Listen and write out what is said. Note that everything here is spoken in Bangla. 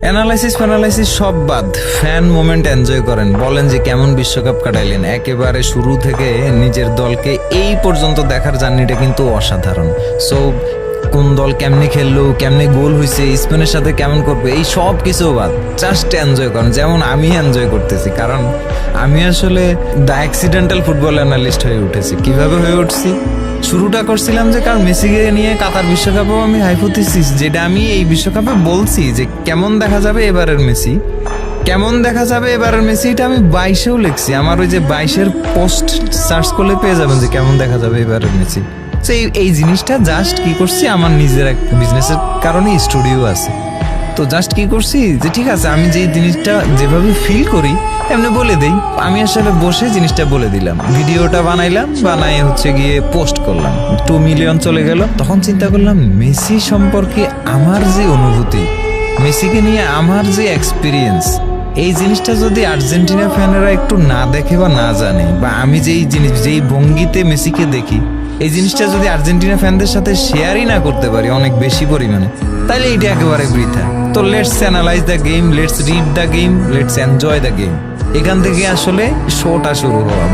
অ্যানালাইসিস সব বাদ, ফ্যান মোমেন্ট এনজয় করেন। বলেন যে কেমন বিশ্বকাপ কাটাইলেন, একেবারে শুরু থেকে নিজের দলকে এই পর্যন্ত দেখার জার্নিটা কিন্তু অসাধারণ। সো কোন দল কেমনে খেললো, কেমনে গোল হয়েছে, স্পেনের সাথে কেমন করবে, এই সব কিছু বাদ, জাস্ট এনজয় করেন যেমন আমি এনজয় করতেছি। কারণ আমি আসলে দ্য অ্যাক্সিডেন্টাল ফুটবল অ্যানালিস্ট হয়ে উঠেছি। কিভাবে হয়ে উঠছি? শুরুটা করছিলাম যে কারণ মেসিকে নিয়ে কাতার বিশ্বকাপেও আমি হাইপোথিসিস, যেটা আমি এই বিশ্বকাপে বলছি যে কেমন দেখা যাবে এবারের মেসি, কেমন দেখা যাবে এবারের মেসি, এটা আমি 22-এও লিখছি। আমার ওই যে 22-এর পোস্ট সার্চ করলে পেয়ে যাবেন যে কেমন দেখা যাবে এবারের মেসি। তো এই জিনিসটা জাস্ট কি করছি, আমার নিজের এক বিজনেসের কারণে স্টুডিও আছে, তো জাস্ট কি করছি যে ঠিক আছে আমি যে জিনিসটা যেভাবে ফিল করি এমনি বলে দেই। আমি আসলে বসে জিনিসটা বলে দিলাম, ভিডিওটা বানাইলাম, বানাই হচ্ছে গিয়ে পোস্ট করলাম, 2 মিলিয়ন চলে গেল। তখন চিন্তা করলাম মেসি সম্পর্কে আমার যে অনুভূতি, মেসিকে নিয়ে আমার যে এক্সপিরিয়েন্স, এই জিনিসটা যদি আর্জেন্টিনা ফ্যানেরা একটু না দেখে বা না জানে, বা আমি যেই ভঙ্গিতে মেসিকে দেখি, এই জিনিসটা যদি আর্জেন্টিনা ফ্যানদের সাথে শেয়ারই না করতে পারি অনেক বেশি পরিমাণে, তাহলে এটা একেবারে বৃথা। তো let's analyse the game, let's read the game, let's enjoy the game. এখান থেকে আসলে শোটা শুরু হওয়া।